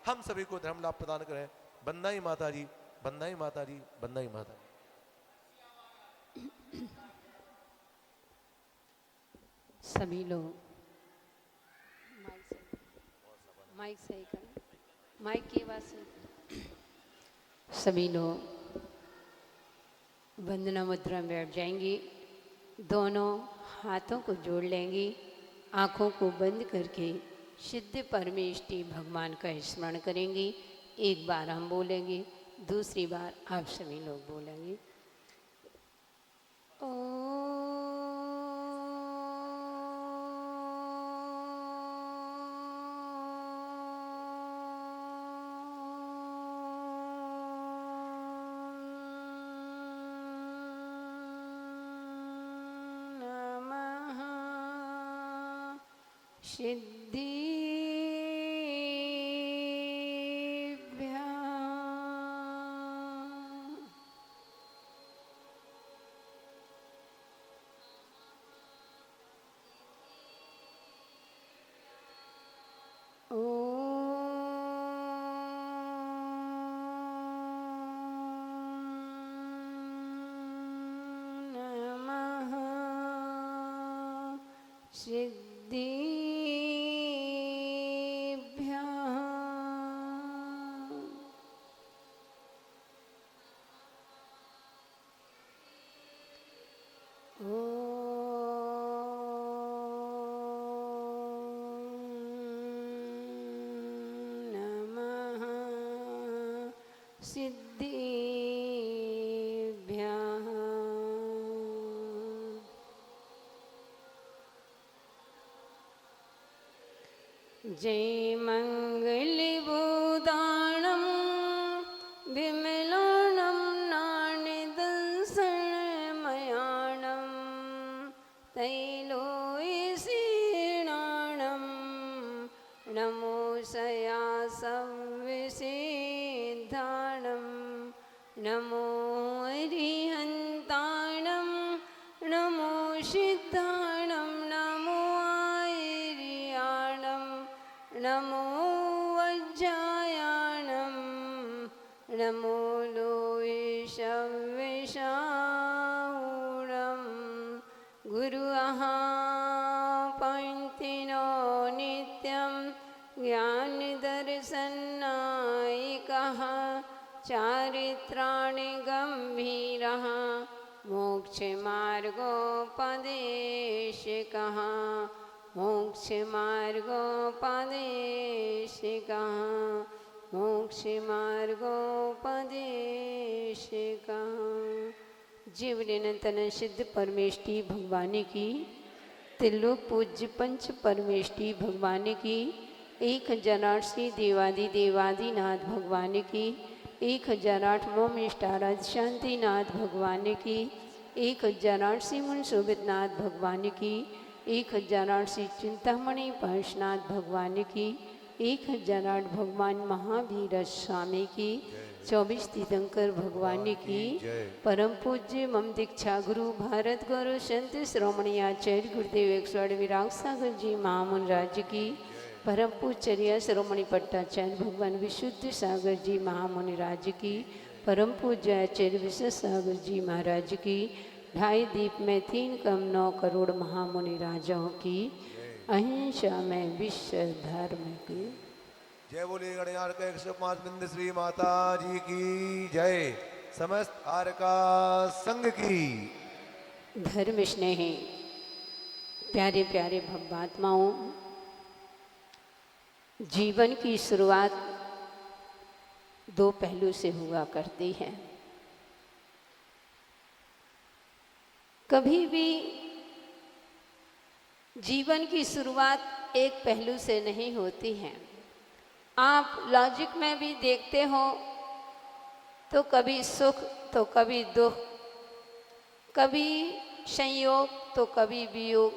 हम सभी को धर्म लाभ प्रदान करें। बंदाई माता जी, बंदाई माता जी, बंदाई माता जी। सभी लोग माइक सही करें, माइक की आवाज़ सुन। सभी लोग वंदना मुद्रा में बैठ जाएंगी, दोनों हाथों को जोड़ लेंगी, आँखों को बंद करके सिद्ध परमेष्टि भगवान का स्मरण करेंगी। एक बार हम बोलेंगे, दूसरी बार आप सभी लोग बोलेंगे। सिद्धिभ्यः जय मंगलबोधाणं विमलाणं नाणिदंसनमयाणं तैलोयसीणाणं नमो सया संविसिद्धाणं नमो अरिहन्ताणं नमो सिद्धाणं नमो आयर्याणं नमो वज्रायाणं नमो लोयशविषाऊणं गुरु पंथिनो नित्यं ज्ञानदर्शनायिकः चारित्राणि गम्भीरः मोक्षमार्गोपदेशिकः मोक्षमार्गोपदेशिकः मोक्षमार्गोपदेशिकः। जीवनिरंतन सिद्ध परमेष्टि भगवान की, त्रिलोक पूज्य पंच परमेष्टि भगवान की, 1008 देवादि देवादिनाथ भगवान की, 1008 मोमिष्टाराज शांतिनाथ भगवान की, 1008 श्रीमुन शोभितनाथ भगवान की, 1008 श्री चिंतामणि पार्शनाथ भगवान की, 1008 भगवान महावीर स्वामी की, 24 तीर्थंकर भगवान की, परम पूज्य मम दीक्षा गुरु भारत गुरु संत श्रोमणी आचार्य गुरुदेव 108 विराग सागर जी महामुन राज्य की, परम पूज्य श्रोमणी पट्टाचार्य भगवान विशुद्ध सागर जी महामुनि राज्य की, परम पूज्य आचार्य विश्व सागर जी महाराज की, 2.5 दीप में 3 कम 9 करोड़ महामुनि राजाओं की, अहिंसा में विश्व धर्म की जय। बोलिए गणयार के 105 बिंद श्री माता जी की जय। समस्त आरका संघ की। धर्म स्नेही प्यारे प्यारे भव्यात्माओं, जीवन की शुरुआत 2 पहलू से हुआ करती है। कभी भी जीवन की शुरुआत एक पहलू से नहीं होती है। आप लॉजिक में भी देखते हो तो कभी सुख तो कभी दुख, कभी संयोग तो कभी वियोग,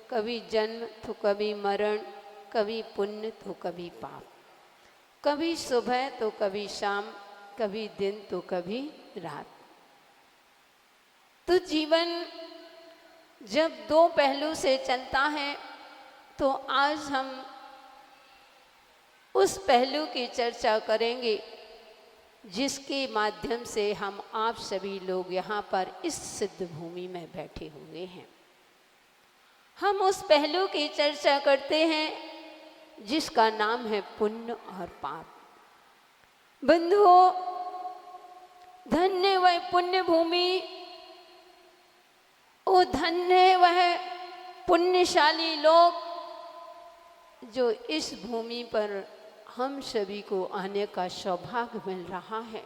कभी जन्म तो कभी मरण, कभी पुण्य तो कभी पाप, कभी सुबह तो कभी शाम, कभी दिन तो कभी रात। तो जीवन जब 2 पहलू से चलता है तो आज हम उस पहलू की चर्चा करेंगे जिसके माध्यम से हम आप सभी लोग यहाँ पर इस सिद्ध भूमि में बैठे हुए हैं। हम उस पहलू की चर्चा करते हैं जिसका नाम है पुण्य और पाप। बंधुओं, धन्य वह पुण्य भूमि, ओ धन्य वह पुण्यशाली लोग जो इस भूमि पर हम सभी को आने का सौभाग्य मिल रहा है,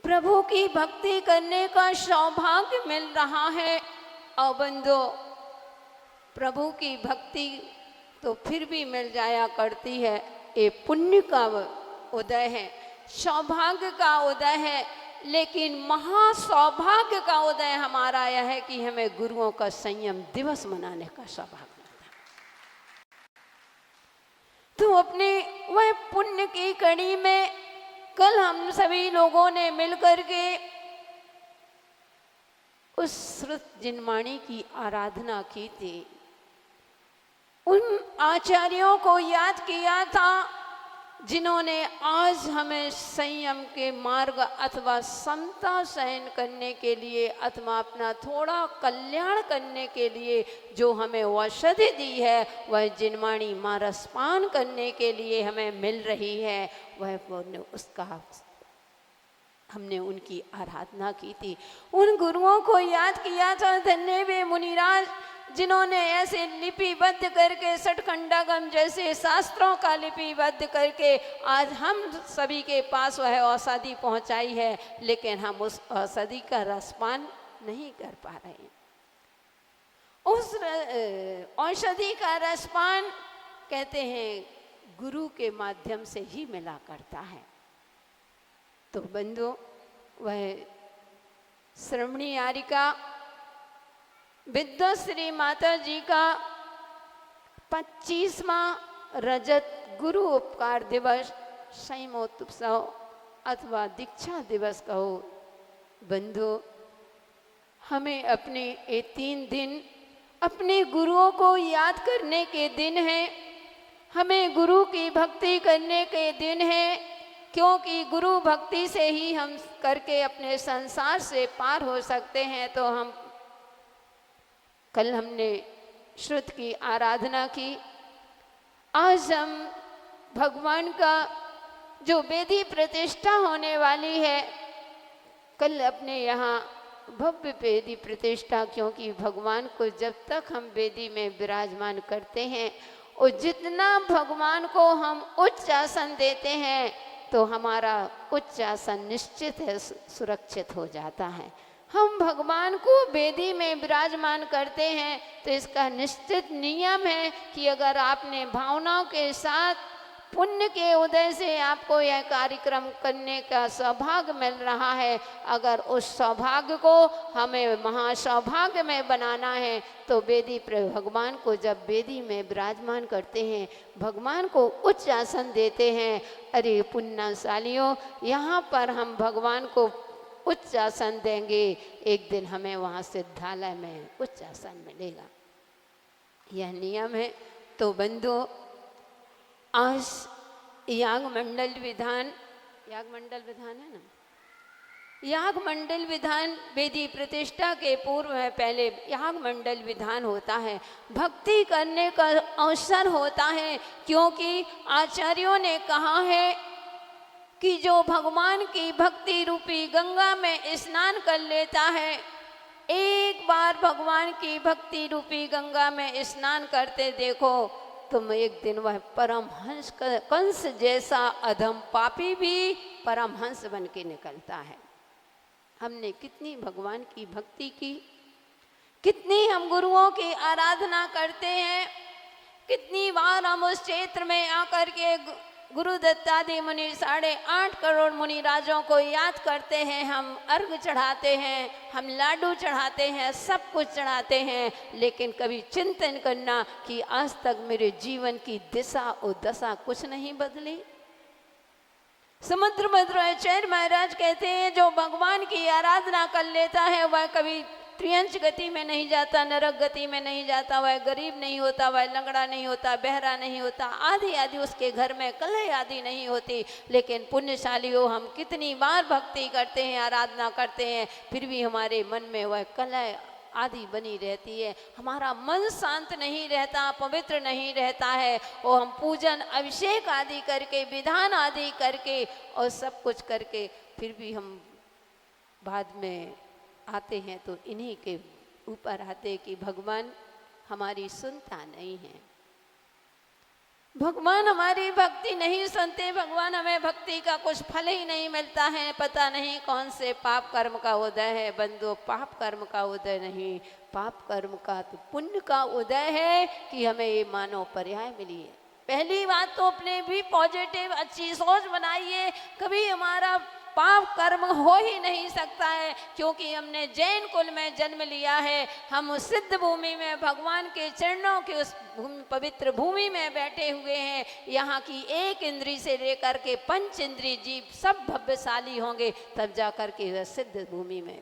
प्रभु की भक्ति करने का सौभाग्य मिल रहा है। और बंधो, प्रभु की भक्ति तो फिर भी मिल जाया करती है, ये पुण्य का उदय है, सौभाग्य का उदय है, लेकिन महासौभाग्य का उदय हमारा यह है कि हमें गुरुओं का संयम दिवस मनाने का सौभाग्य मिलता है। तो अपने वह पुण्य की कड़ी में कल हम सभी लोगों ने मिलकर के उस श्रुत जिनवाणी की आराधना की थी, उन आचार्यों को याद किया था जिन्होंने आज हमें संयम के मार्ग अथवा समता सहन करने के लिए अथवा अपना थोड़ा कल्याण करने के लिए जो हमें औषधि दी है, वह जिनवाणी मां रसपान करने के लिए हमें मिल रही है, वह उसका हमने उनकी आराधना की थी। उन गुरुओं को याद किया था, धन्य वे मुनिराज जिन्होंने ऐसे लिपिबद्ध करके सठखंडागम जैसे शास्त्रों का लिपिबद्ध करके आज हम सभी के पास वह औषधि पहुंचाई है, लेकिन हम उस औषधि का रसपान नहीं कर पा रहे हैं। उस औषधि का रसपान कहते हैं गुरु के माध्यम से ही मिला करता है। तो बंधु, वह श्रवणी आरिका विद्याश्री माता जी का 25वां रजत गुरु उपकार दिवस, संयमोत्सव अथवा दीक्षा दिवस कहो। बंधु, हमें अपने ये 3 दिन अपने गुरुओं को याद करने के दिन हैं, हमें गुरु की भक्ति करने के दिन हैं, क्योंकि गुरु भक्ति से ही हम करके अपने संसार से पार हो सकते हैं। तो हम कल हमने श्रुत की आराधना की, आज हम भगवान का जो वेदी प्रतिष्ठा होने वाली है, कल अपने यहाँ भव्य वेदी प्रतिष्ठा, क्योंकि भगवान को जब तक हम वेदी में विराजमान करते हैं और जितना भगवान को हम उच्च आसन देते हैं तो हमारा उच्च आसन निश्चित है सुरक्षित हो जाता है। हम भगवान को वेदी में विराजमान करते हैं तो इसका निश्चित नियम है कि अगर आपने भावनाओं के साथ पुण्य के उदय से आपको यह कार्यक्रम करने का सौभाग्य मिल रहा है, अगर उस सौभाग्य को हमें महासौभाग्य में बनाना है तो वेदी पर भगवान को जब वेदी में विराजमान करते हैं, भगवान को उच्च आसन देते हैं। अरे पुण्यशालियों, यहाँ पर हम भगवान को उच्च आसन देंगे, एक दिन हमें वहाँ सिद्धालय में उच्च आसन मिलेगा, यह नियम है। तो बंधु, आज याग मंडल विधान है ना, याग मंडल विधान वेदी प्रतिष्ठा के पूर्व है, पहले याग मंडल विधान होता है, भक्ति करने का अवसर होता है, क्योंकि आचार्यों ने कहा है कि जो भगवान की भक्ति रूपी गंगा में स्नान कर लेता है, एक बार भगवान की भक्ति रूपी गंगा में स्नान करते देखो, तुम एक दिन वह परमहंस कंस जैसा अधम पापी भी परमहंस बन के निकलता है। हमने कितनी भगवान की भक्ति की, कितनी हम गुरुओं की आराधना करते हैं, कितनी बार हम उस क्षेत्र में आकर के गुरु दत्तादि मुनि 8.5 करोड़ मुनि राजों को याद करते हैं, हम अर्घ चढ़ाते हैं, हम लाडू चढ़ाते हैं, सब कुछ चढ़ाते हैं, लेकिन कभी चिंतन करना कि आज तक मेरे जीवन की दिशा और दशा कुछ नहीं बदली। समुद्र मध्वाचार्य महाराज कहते हैं जो भगवान की आराधना कर लेता है वह कभी त्रियंच गति में नहीं जाता, नरक गति में नहीं जाता, वह गरीब नहीं होता, वह लंगड़ा नहीं होता, बहरा नहीं होता, आदि आदि उसके घर में कलह आदि नहीं होती। लेकिन पुण्यशाली हो, हम कितनी बार भक्ति करते हैं, आराधना करते हैं, फिर भी हमारे मन में वह कलह आदि बनी रहती है, हमारा मन शांत नहीं रहता, पवित्र नहीं रहता है। और हम पूजन अभिषेक आदि करके, विधान आदि करके और सब कुछ करके फिर भी हम बाद में आते हैं तो इन्हीं के ऊपर आते कि भगवान हमारी सुनता नहीं है, भगवान हमारी भक्ति नहीं सुनते, भगवान हमें भक्ति का कुछ फल ही नहीं मिलता है। पता नहीं कौन से पाप कर्म का उदय है बंधु, पाप कर्म का उदय नहीं, पाप कर्म का तो पुण्य का उदय है कि हमें ये मानव पर्याय मिली है। पहली बात तो अपने भी पॉजिटिव अच्छी सोच बनाइए, कभी हमारा पाप कर्म हो ही नहीं सकता है, क्योंकि हमने जैन कुल में जन्म लिया है। हम उस सिद्ध भूमि में भगवान के चरणों के उस पवित्र भूमि में बैठे हुए हैं। यहाँ की एक इंद्री से लेकर के पंच इंद्री जीव सब भव्यशाली होंगे, तब जा कर के वह सिद्ध भूमि में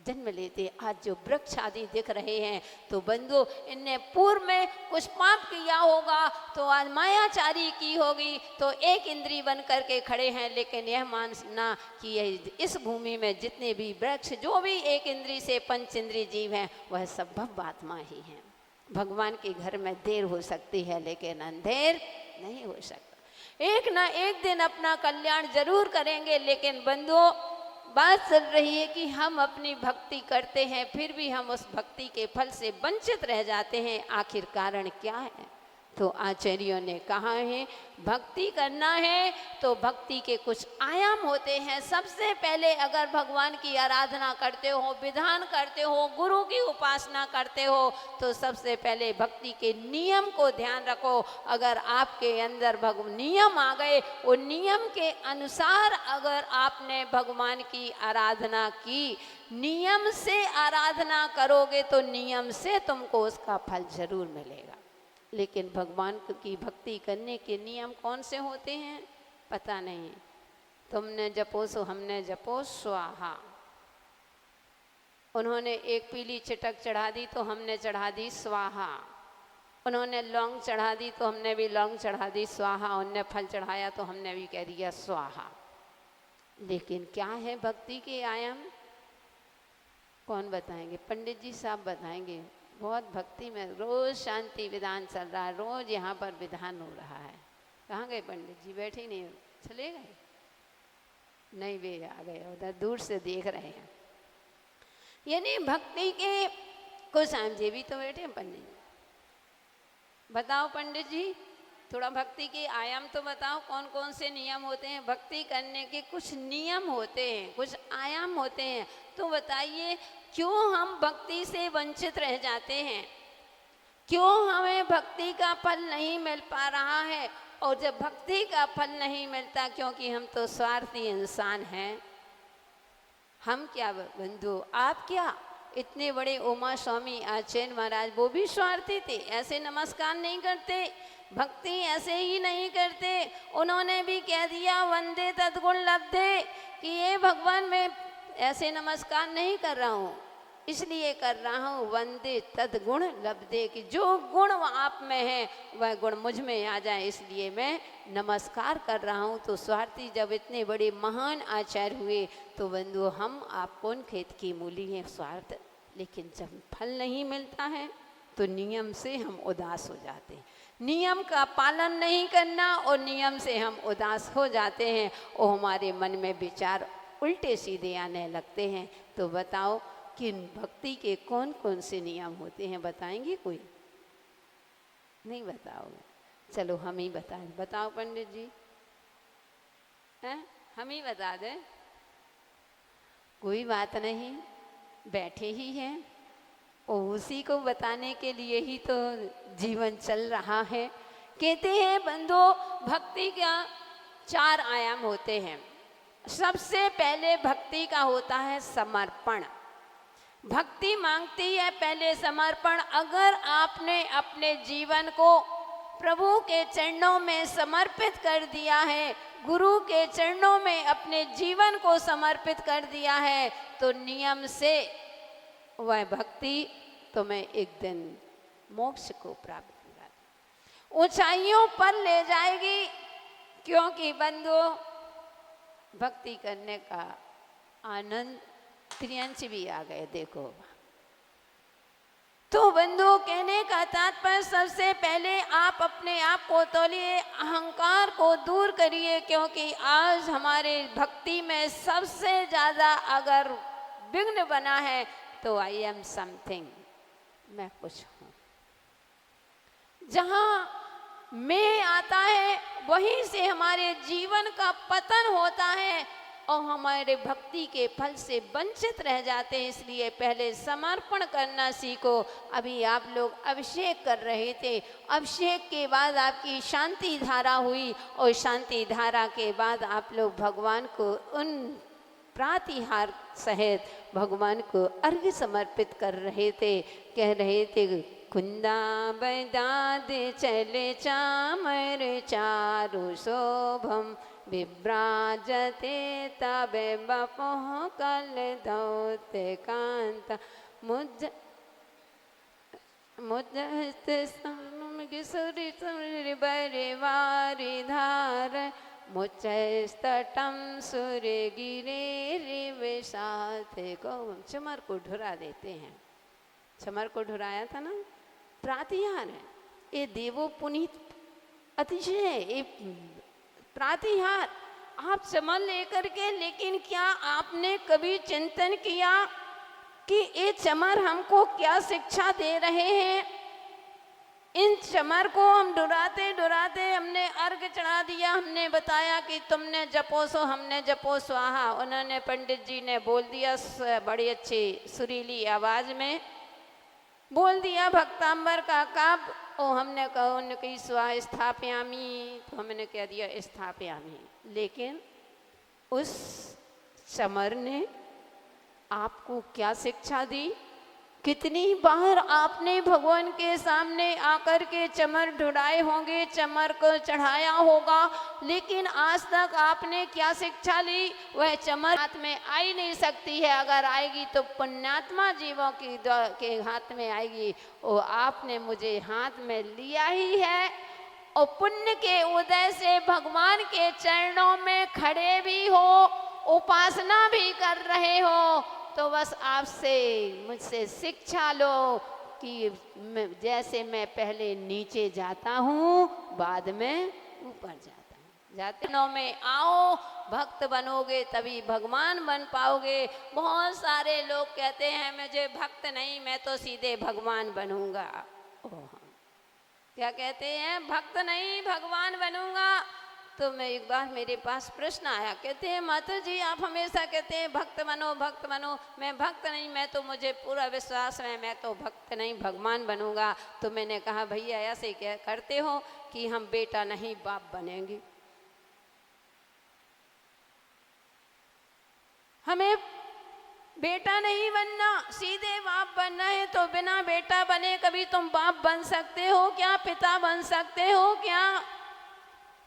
जन्म लेते। आज जो वृक्ष आदि दिख रहे हैं तो बंधु, इनने पूर्व में कुछ पाप किया होगा, तो आज मायाचारी की होगी, तो एक इंद्री बन करके खड़े हैं। लेकिन यह मानना कि इस भूमि में जितने भी वृक्ष, जो भी एक इंद्री से पंच इंद्री जीव हैं, वह सब भव्य आत्मा ही हैं। भगवान के घर में देर हो सकती है, लेकिन अंधेर नहीं हो सकता। एक ना एक दिन अपना कल्याण जरूर करेंगे। लेकिन बंधुओं, बात चल रही है कि हम अपनी भक्ति करते हैं, फिर भी हम उस भक्ति के फल से वंचित रह जाते हैं। आखिर कारण क्या है? तो आचार्यों ने कहा है, भक्ति करना है तो भक्ति के कुछ आयाम होते हैं। सबसे पहले अगर भगवान की आराधना करते हो, विधान करते हो, गुरु की उपासना करते हो, तो सबसे पहले भक्ति के नियम को ध्यान रखो। अगर आपके अंदर नियम आ गए, वो नियम के अनुसार अगर आपने भगवान की आराधना की, नियम से आराधना करोगे तो नियम से तुमको उसका फल जरूर मिलेगा। लेकिन भगवान की भक्ति करने के नियम कौन से होते हैं पता नहीं। तुमने जपो सो हमने जपो स्वाहा। उन्होंने एक पीली चटक चढ़ा दी तो हमने चढ़ा दी स्वाहा। उन्होंने लौंग चढ़ा दी तो हमने भी लौंग चढ़ा दी स्वाहा। उनने फल चढ़ाया तो हमने भी कह दिया स्वाहा। लेकिन क्या है भक्ति के आयाम, कौन बताएंगे? पंडित जी साहब बताएंगे। बहुत भक्ति में रोज शांति विधान चल रहा है, रोज यहाँ पर विधान हो रहा है। कहाँ गए पंडित जी? बैठे ही नहीं, चले गए? नहीं, वे आ गए, उधर दूर से देख रहे हैं। यानी भक्ति के कुछ जी भी तो बैठे हैं। पंडित जी बताओ, पंडित जी थोड़ा भक्ति के आयाम तो बताओ, कौन कौन से नियम होते हैं? भक्ति करने के कुछ नियम होते हैं, कुछ आयाम होते हैं, तो बताइए क्यों हम भक्ति से वंचित रह जाते हैं? क्यों हमें भक्ति का फल नहीं मिल पा रहा है? और जब भक्ति का फल नहीं मिलता, क्योंकि हम तो स्वार्थी इंसान हैं। हम क्या बंधु, आप क्या? इतने बड़े उमा स्वामी आचार्य महाराज, वो भी स्वार्थी थे, ऐसे नमस्कार नहीं करते, भक्ति ऐसे ही नहीं करते। उन्होंने भी कह दिया वंदे तद्गुण लब्धे, कि ये भगवान मैं ऐसे नमस्कार नहीं कर रहा हूँ, इसलिए कर रहा हूँ वंदे तद्गुण लब्धे, कि जो गुण आप में है वह गुण मुझ में आ जाए, इसलिए मैं नमस्कार कर रहा हूँ। तो स्वार्थी जब इतने बड़े महान आचार्य हुए, तो बंधु हम आप कौन खेत की मूली हैं? स्वार्थ। लेकिन जब फल नहीं मिलता है तो नियम से हम उदास हो जाते हैं। नियम का पालन नहीं करना और नियम से हम उदास हो जाते हैं और हमारे मन में विचार उल्टे सीधे आने लगते हैं। तो बताओ कि भक्ति के कौन कौन से नियम होते हैं? बताएंगे कोई? नहीं बताओगे? चलो हम ही बताएं। बताओ पंडित जी, हैं? हम ही बता दें? कोई बात नहीं, बैठे ही हैं और उसी को बताने के लिए ही तो जीवन चल रहा है। कहते हैं बंधु, भक्ति का 4 आयाम होते हैं। सबसे पहले भक्ति का होता है समर्पण। भक्ति मांगती है पहले समर्पण। अगर आपने अपने जीवन को प्रभु के चरणों में समर्पित कर दिया है, गुरु के चरणों में अपने जीवन को समर्पित कर दिया है, तो नियम से वह भक्ति तुम्हें एक दिन मोक्ष को प्राप्त करा, ऊंचाइयों पर ले जाएगी। क्योंकि बंधु, भक्ति करने का आनंद त्रियंश भी आ गए, देखो। तो बंधु, कहने का तात्पर्य सबसे पहले आप अपने आप को तोलिए, अहंकार को दूर करिए। क्योंकि आज हमारे भक्ति में सबसे ज़्यादा अगर विघ्न बना है तो आई एम समथिंग, मैं कुछ हूँ। जहाँ मैं आता है वहीं से हमारे जीवन का पतन होता है और हमारे भक्ति के फल से वंचित रह जाते हैं। इसलिए पहले समर्पण करना सीखो। अभी आप लोग अभिषेक कर रहे थे, अभिषेक के बाद आपकी शांति धारा हुई और शांति धारा के बाद आप लोग भगवान को उन प्रातिहार सहित भगवान को अर्घ्य समर्पित कर रहे थे। कह रहे थे, कुंदा बदाद चले चामर चारु शोभम विभ्राजते तबे बपोह कल धौते कांता मुझ किशोरी सूर्य बरवारी धार मुचस्तटम सूर्य गिरे रिव साथ को। चमर को ढुरा देते हैं, चमर को ढुराया था ना, प्रातिहार है ये, देवो पुनीत अतिशय है ये प्रातिहार। आप चमर लेकर के, लेकिन क्या आपने कभी चिंतन किया कि ये चमर हमको क्या शिक्षा दे रहे हैं? इन चमर को हम डुराते डुराते हमने अर्घ चढ़ा दिया, हमने बताया कि तुमने जपो सो, हमने जपो स्वाहा। उन्होंने, पंडित जी ने बोल दिया बड़ी अच्छी सुरीली आवाज में बोल दिया भक्तांबर का काव्य, और हमने कहा उनकी स्वा स्थापयामी, तो हमने कह दिया स्थापयामी। लेकिन उस चमर ने आपको क्या शिक्षा दी? कितनी बार आपने भगवान के सामने आकर के चमर ढुराए होंगे, चमर को चढ़ाया होगा, लेकिन आज तक आपने क्या शिक्षा ली? वह चमर हाथ में आ ही नहीं सकती है। अगर आएगी तो पुण्यात्मा जीवों के हाथ में आएगी। और आपने मुझे हाथ में लिया ही है और पुण्य के उदय से भगवान के चरणों में खड़े भी हो, उपासना भी कर रहे हो, तो बस आपसे मुझसे शिक्षा लो कि जैसे मैं पहले नीचे जाता हूँ, बाद में ऊपर जाता हूँ। जाते दिनों में आओ, भक्त बनोगे तभी भगवान बन पाओगे। बहुत सारे लोग कहते हैं मुझे भक्त नहीं, मैं तो सीधे भगवान बनूंगा। ओह, क्या कहते हैं? भक्त नहीं, भगवान बनूंगा। तो मैं एक बार, मेरे पास प्रश्न आया, कहते हैं माता जी आप हमेशा कहते हैं भक्त बनो भक्त बनो, मैं भक्त नहीं, मैं तो, मुझे पूरा विश्वास है मैं तो भक्त नहीं भगवान बनूंगा। तो मैंने कहा भैया ऐसे क्या करते हो कि हम बेटा नहीं बाप बनेंगे। हमें बेटा नहीं बनना, सीधे बाप बनना है। तो बिना बेटा बने कभी तुम बाप बन सकते हो क्या? पिता बन सकते हो क्या?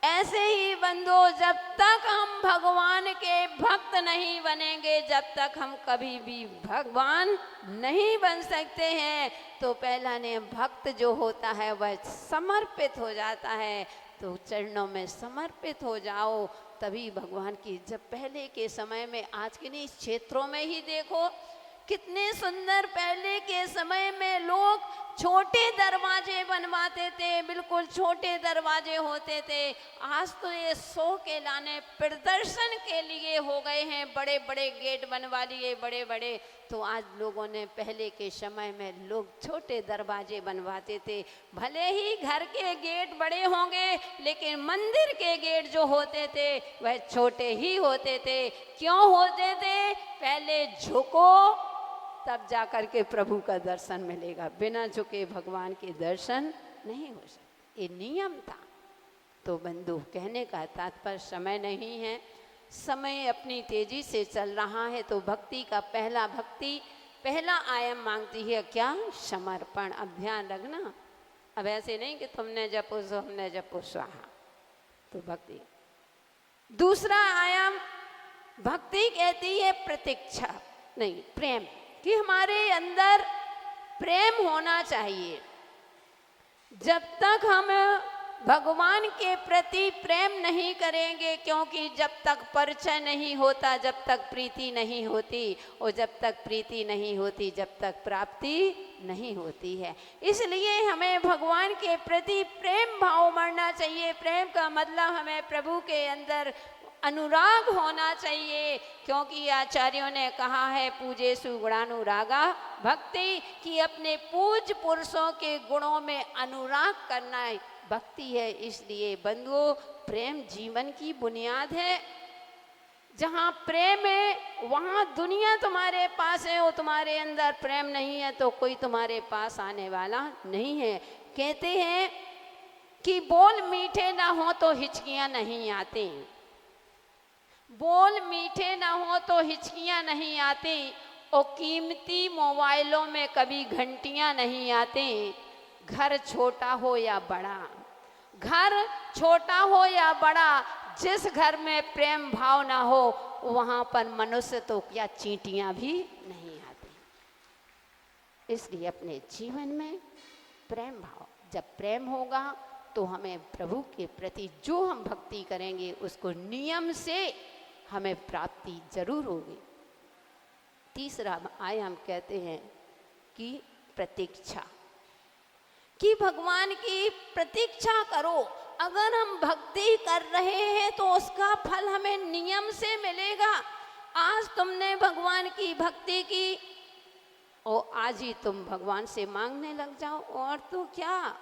ऐसे ही बंधु, जब तक हम भगवान के भक्त नहीं बनेंगे, जब तक हम कभी भी भगवान नहीं बन सकते हैं। तो पहला नियम, भक्त जो होता है वह समर्पित हो जाता है। तो चरणों में समर्पित हो जाओ, तभी भगवान की। जब पहले के समय में, आज के नहीं, क्षेत्रों में ही देखो कितने सुंदर पहले के समय में लोग छोटे दरवाजे बनवाते थे, बिल्कुल छोटे दरवाजे होते थे। आज तो ये शो के लाने प्रदर्शन के लिए हो गए हैं, बड़े बड़े गेट बनवा लिए, बड़े बड़े। तो आज लोगों ने, पहले के समय में लोग छोटे दरवाजे बनवाते थे। भले ही घर के गेट बड़े होंगे, लेकिन मंदिर के गेट जो होते थे वह छोटे ही होते थे। क्यों होते थे? पहले झुको तब जाकर के प्रभु का दर्शन मिलेगा, बिना झुके भगवान के दर्शन नहीं हो सकते। ये नियम था। तो बंधु, कहने का तात्पर्य समय नहीं है, समय अपनी तेजी से चल रहा है। तो भक्ति का पहला आयाम मांगती है क्या? समर्पण। अब ध्यान रखना, अब ऐसे नहीं कि तुमने जपो सो हमने जपो स्वाहा। तो भक्ति। दूसरा आयाम भक्ति कहती है प्रतीक्षा, नहीं, प्रेम। कि हमारे अंदर प्रेम होना चाहिए। जब तक हम भगवान के प्रति प्रेम नहीं करेंगे, क्योंकि जब तक परिचय नहीं होता, जब तक प्रीति नहीं होती, और जब तक प्रीति नहीं होती, जब तक प्राप्ति नहीं होती है। इसलिए हमें भगवान के प्रति प्रेम भाव बढ़ना चाहिए। प्रेम का मतलब हमें प्रभु के अंदर अनुराग होना चाहिए, क्योंकि आचार्यों ने कहा है पूजेषु गुणानुरागा भक्ति, कि अपने पूज्य पुरुषों के गुणों में अनुराग करना भक्ति है। इसलिए बंधुओं, प्रेम जीवन की बुनियाद है। जहाँ प्रेम है वहाँ दुनिया तुम्हारे पास है, और तुम्हारे अंदर प्रेम नहीं है तो कोई तुम्हारे पास आने वाला नहीं है। कहते हैं कि बोल मीठे ना हो तो हिचकियाँ नहीं आती, बोल मीठे ना हो तो हिचकियाँ नहीं आती, और कीमती मोबाइलों में कभी घंटियाँ नहीं आती। घर छोटा हो या बड़ा, घर छोटा हो या बड़ा, जिस घर में प्रेम भाव ना हो वहाँ पर मनुष्य तो क्या चींटियाँ भी नहीं आती। इसलिए अपने जीवन में प्रेम भाव, जब प्रेम होगा तो हमें प्रभु के प्रति जो हम भक्ति करेंगे उसको नियम से हमें प्राप्ति जरूर होगी। तीसरा आयाम कहते हैं कि प्रतीक्षा, कि भगवान की प्रतीक्षा करो। अगर हम भक्ति कर रहे हैं तो उसका फल हमें नियम से मिलेगा। आज तुमने भगवान की भक्ति की और आज ही तुम भगवान से मांगने लग जाओ, और तो क्या।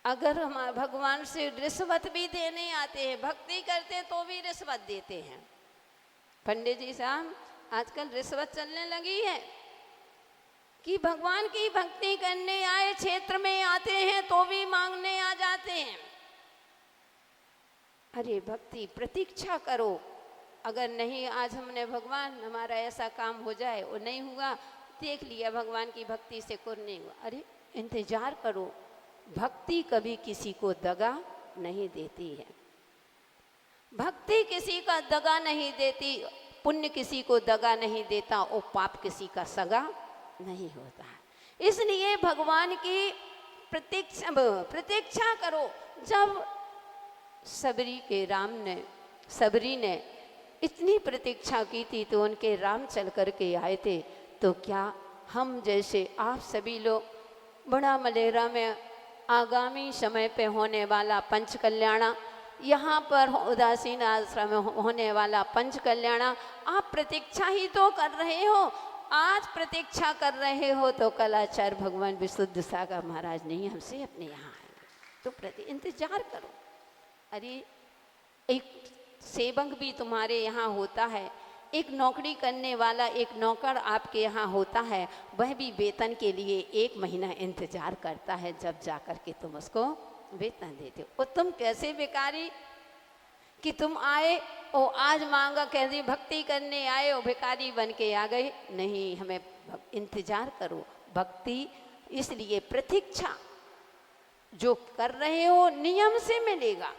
अगर हम भगवान से रिश्वत भी देने आते हैं, भक्ति करते तो भी रिश्वत देते हैं। पंडित जी साहब, आजकल रिश्वत चलने लगी है कि भगवान की भक्ति करने आए क्षेत्र में आते हैं तो भी मांगने आ जाते हैं। अरे भक्ति प्रतीक्षा करो। अगर नहीं आज हमने भगवान हमारा ऐसा काम हो जाए और नहीं हुआ, देख लिया भगवान की भक्ति से कुछ नहीं हुआ, अरे इंतजार करो। भक्ति कभी किसी को दगा नहीं देती है, भक्ति किसी का दगा नहीं देती, पुण्य किसी को दगा नहीं देता और पाप किसी का सगा नहीं होता है। इसलिए भगवान की प्रतीक्षा करो। जब सबरी ने इतनी प्रतीक्षा की थी तो उनके राम चल कर के आए थे, तो क्या हम जैसे आप सभी लोग बड़ा मलेरा में आगामी समय पे होने वाला पंच कल्याणा, यहाँ पर उदासीन आश्रम में होने वाला पंच कल्याणा, आप प्रतीक्षा ही तो कर रहे हो। आज प्रतीक्षा कर रहे हो तो कल आचार्य भगवान विशुद्ध सागर महाराज नहीं हमसे अपने यहाँ आएंगे, तो इंतजार करो। अरे एक सेवक भी तुम्हारे यहाँ होता है, एक नौकरी करने वाला एक नौकर आपके यहाँ होता है, वह भी वेतन के लिए 1 महीना इंतजार करता है, जब जाकर के तुम उसको वेतन देते हो। और तुम कैसे भिखारी कि तुम आए और आज मांगा, कैसे भक्ति करने आए और भिखारी बन के आ गए। नहीं, हमें इंतजार करो। भक्ति इसलिए प्रतीक्षा जो कर रहे हो नियम से मिलेगा।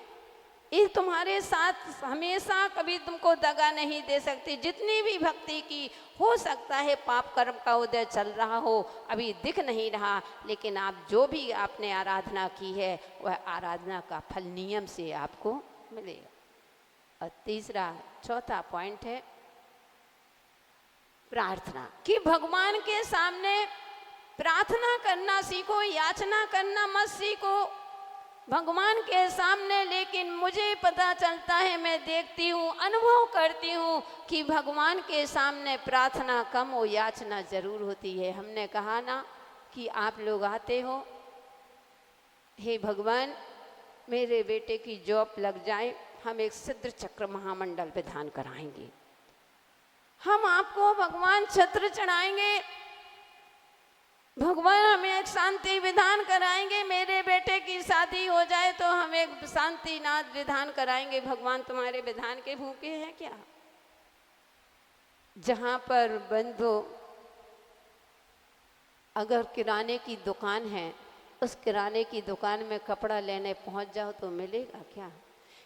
ये तुम्हारे साथ हमेशा कभी तुमको दगा नहीं दे सकती। जितनी भी भक्ति की, हो सकता है पाप कर्म का उदय चल रहा हो, अभी दिख नहीं रहा, लेकिन आप जो भी आपने आराधना की है वह आराधना का फल नियम से आपको मिलेगा। और चौथा पॉइंट है प्रार्थना, कि भगवान के सामने प्रार्थना करना सीखो, याचना करना मत सीखो भगवान के सामने। लेकिन मुझे पता चलता है, मैं देखती हूँ, अनुभव करती हूँ कि भगवान के सामने प्रार्थना कम और याचना जरूर होती है। हमने कहा ना कि आप लोग आते हो, हे भगवान मेरे बेटे की जॉब लग जाए, हम एक सिद्ध चक्र महामंडल विधान कराएंगे, हम आपको भगवान छत्र चढ़ाएंगे, भगवान हमें एक शांति विधान कराएंगे, मेरे बेटे की शादी हो जाए तो हम एक शांतिनाथ विधान कराएंगे। भगवान तुम्हारे विधान के भूखे हैं क्या? जहाँ पर बंधु अगर किराने की दुकान है, उस किराने की दुकान में कपड़ा लेने पहुँच जाओ तो मिलेगा क्या?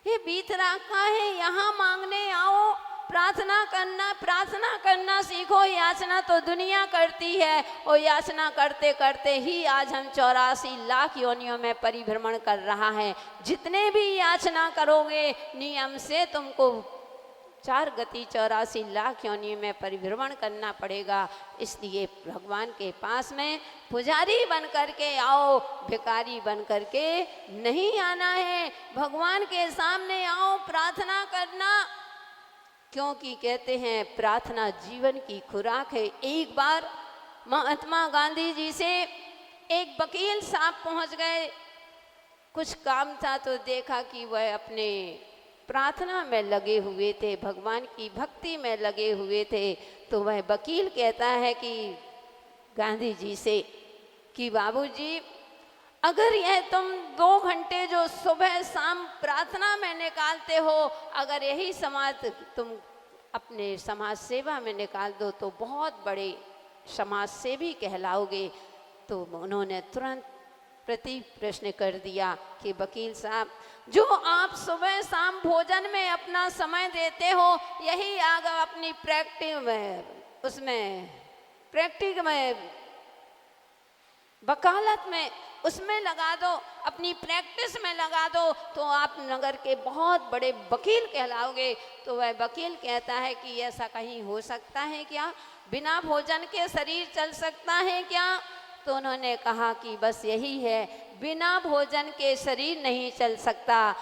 ये बीत रखा है, यहाँ मांगने आओ प्रार्थना करना सीखो। याचना तो दुनिया करती है, और याचना करते करते ही आज हम 84 लाख योनियों में परिभ्रमण कर रहा है। जितने भी याचना करोगे नियम से तुमको 4 गति 84 लाख योनि में परिभ्रमण करना पड़ेगा। इसलिए भगवान के पास में पुजारी बन करके आओ, भिखारी बन करके नहीं आना है। भगवान के सामने आओ, प्रार्थना करना, क्योंकि कहते हैं प्रार्थना जीवन की खुराक है। एक बार महात्मा गांधी जी से एक वकील साहब पहुंच गए, कुछ काम था तो देखा कि वह अपने प्रार्थना में लगे हुए थे, भगवान की भक्ति में लगे हुए थे। तो वह वकील कहता है कि गांधी जी से कि बाबूजी, अगर यह तुम 2 घंटे जो सुबह शाम प्रार्थना में निकालते हो, अगर यही समाज तुम अपने समाज सेवा में निकाल दो तो बहुत बड़े समाज सेवी कहलाओगे। तो उन्होंने तुरंत प्रति प्रश्न कर दिया कि वकील साहब, जो आप सुबह शाम भोजन में अपना समय देते हो, यही आगे अपनी प्रैक्टिस में वकालत में उसमें लगा दो, अपनी प्रैक्टिस में लगा दो, तो आप नगर के बहुत बड़े वकील कहलाओगे। तो वह वकील कहता है कि ऐसा कहीं हो सकता है क्या? बिना भोजन के शरीर चल सकता है क्या? तो उन्होंने कहा कि बस यही है, बिना भोजन के शरीर नहीं चल सकता।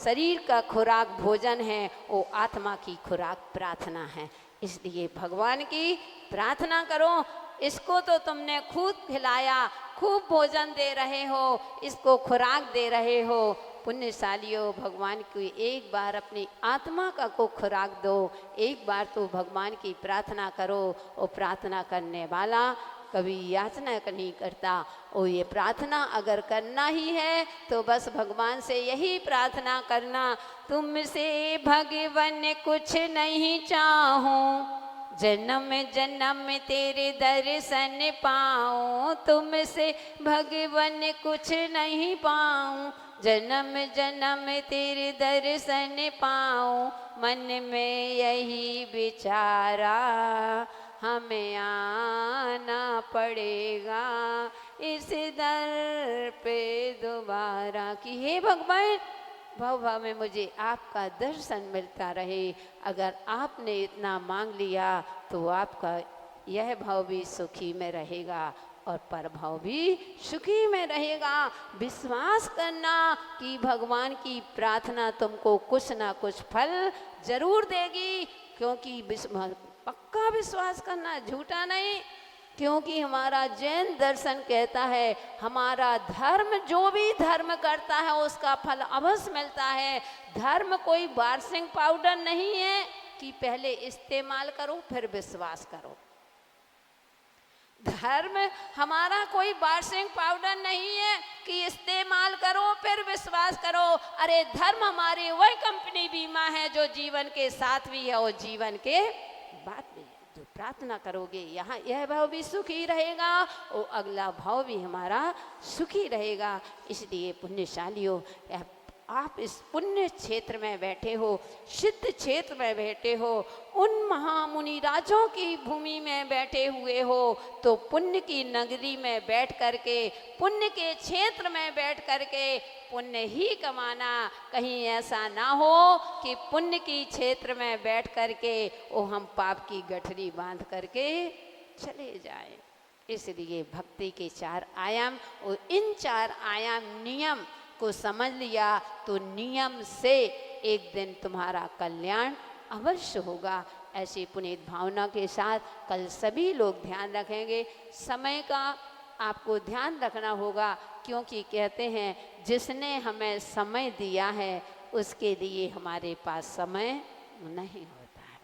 शरीर का खुराक भोजन है, वो आत्मा की खुराक प्रार्थना है। इसलिए भगवान की प्रार्थना करो। इसको तो तुमने खूब खिलाया, खूब भोजन दे रहे हो, इसको खुराक दे रहे हो। पुण्यशालियों, भगवान की एक बार अपनी आत्मा का को खुराक दो, एक बार तो भगवान की प्रार्थना करो। और प्रार्थना करने वाला कभी याचना नहीं करता। और ये प्रार्थना अगर करना ही है तो बस भगवान से यही प्रार्थना करना, तुमसे भगवान कुछ नहीं चाहूं, जन्म जन्म तेरे दर्शन पाऊं। तुमसे भगवान कुछ नहीं पाऊं, जन्म जन्म तेरे दर्शन पाऊं। मन में यही विचारा, हमें आना पड़ेगा इस दर पे दोबारा। कि हे भगवान, भाव भाव में मुझे आपका दर्शन मिलता रहे। अगर आपने इतना मांग लिया तो आपका यह भाव भी सुखी में रहेगा और पर भाव भी सुखी में रहेगा। विश्वास करना कि भगवान की प्रार्थना तुमको कुछ ना कुछ फल जरूर देगी, क्योंकि पक्का विश्वास करना, झूठा नहीं। क्योंकि हमारा जैन दर्शन कहता है, हमारा धर्म जो भी धर्म करता है उसका फल अवश्य मिलता है। धर्म कोई बार्सिंग पाउडर नहीं है कि पहले इस्तेमाल करो फिर विश्वास करो। धर्म हमारा कोई बार्सिंग पाउडर नहीं है कि इस्तेमाल करो फिर विश्वास करो। अरे धर्म हमारी वही कंपनी बीमा है जो जीवन के साथ भी है और जीवन के बाद भी है। जो प्रार्थना करोगे यहाँ यह भाव भी सुखी रहेगा और अगला भाव भी हमारा सुखी रहेगा। इसलिए पुण्यशालियों, आप इस पुण्य क्षेत्र में बैठे हो, सिद्ध क्षेत्र में बैठे हो, उन महामुनि राजों की भूमि में बैठे हुए हो, तो पुण्य की नगरी में बैठ करके, पुण्य के क्षेत्र में बैठ करके पुण्य ही कमाना। कहीं ऐसा ना हो कि पुण्य की क्षेत्र में बैठ करके वो हम पाप की गठरी बांध करके चले जाएं। इसलिए भक्ति के 4 आयाम, और इन 4 आयाम नियम को समझ लिया तो नियम से एक दिन तुम्हारा कल्याण अवश्य होगा। ऐसी पुनीत भावना के साथ कल सभी लोग ध्यान रखेंगे। समय का आपको ध्यान रखना होगा, क्योंकि कहते हैं जिसने हमें समय दिया है उसके लिए हमारे पास समय नहीं होता है।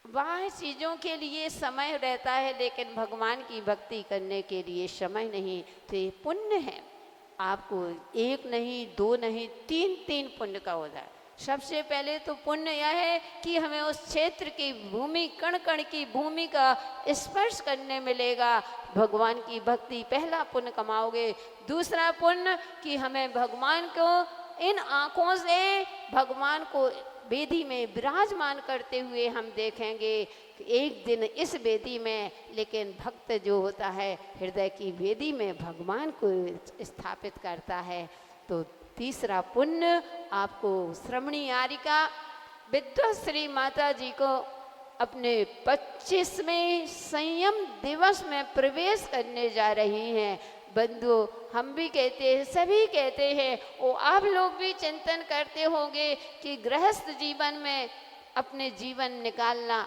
बाह्य चीज़ों के लिए समय रहता है, लेकिन भगवान की भक्ति करने के लिए समय नहीं। तो ये पुण्य है, आपको 1 नहीं 2 नहीं 3 पुण्य का हो जाए। सबसे पहले तो पुण्य यह है कि हमें उस क्षेत्र की भूमि, कण कण की भूमि का स्पर्श करने मिलेगा। भगवान की भक्ति पहला पुण्य कमाओगे। दूसरा पुण्य कि हमें भगवान को इन आँखों से भगवान को वेदी में विराजमान करते हुए हम देखेंगे कि एक दिन इस वेदी में, लेकिन भक्त जो होता है हृदय की वेदी में भगवान को स्थापित करता है। तो तीसरा पुण्य आपको श्रमणी आरिका विद्वश्री माता जी को अपने 25वें संयम दिवस में प्रवेश करने जा रही हैं। बंधु, हम भी कहते हैं, सभी कहते हैं, और आप लोग भी चिंतन करते होंगे कि गृहस्थ जीवन में अपने जीवन निकालना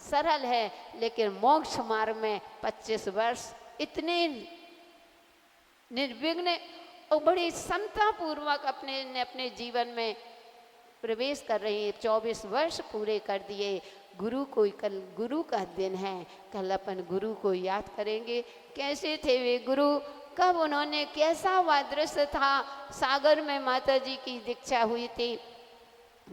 सरल है, लेकिन मोक्ष मार्ग में 25 वर्ष इतने निर्विघ्न और बड़ी समता पूर्वक अपने जीवन में प्रवेश कर रही है। 24 वर्ष पूरे कर दिए। कल गुरु का दिन है, कल अपन गुरु को याद करेंगे। कैसे थे वे गुरु, कब उन्होंने, कैसा वह दृश्य था। सागर में माता जी की दीक्षा हुई थी,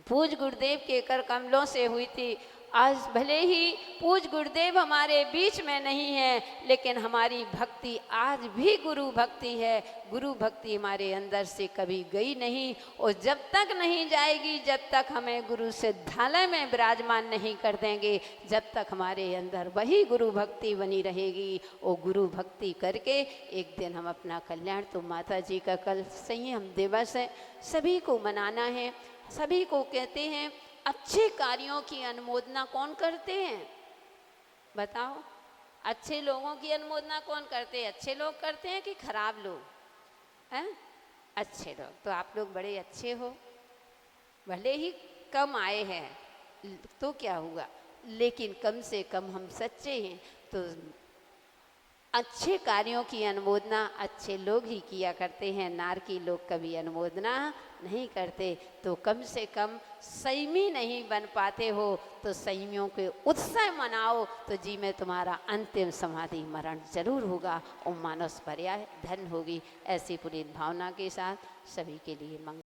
पूज गुरुदेव के कर कमलों से हुई थी। आज भले ही पूज गुरुदेव हमारे बीच में नहीं है, लेकिन हमारी भक्ति आज भी गुरु भक्ति है। गुरु भक्ति हमारे अंदर से कभी गई नहीं, और जब तक नहीं जाएगी, जब तक हमें गुरु सिद्धालय में विराजमान नहीं कर देंगे, जब तक हमारे अंदर वही गुरु भक्ति बनी रहेगी। और गुरु भक्ति करके एक दिन हम अपना कल्याण, तो माता जी का कल संयम दिवस है, सभी को मनाना है। सभी को कहते हैं, अच्छे कार्यों की अनुमोदना कौन करते हैं बताओ? अच्छे लोगों की अनुमोदना कौन करते हैं? अच्छे लोग करते हैं कि खराब लोग हैं? अच्छे लोग। तो आप लोग बड़े अच्छे हो, भले ही कम आए हैं तो क्या हुआ, लेकिन कम से कम हम सच्चे हैं। तो अच्छे कार्यों की अनुमोदना अच्छे लोग ही किया करते हैं, नारकी लोग कभी अनुमोदना नहीं करते। तो कम से कम संयमी नहीं बन पाते हो तो संयमियों के उत्सव मनाओ, तो जी में तुम्हारा अंतिम समाधि मरण जरूर होगा और मानस पर्याय धन होगी। ऐसी पूरी भावना के साथ सभी के लिए मंगल।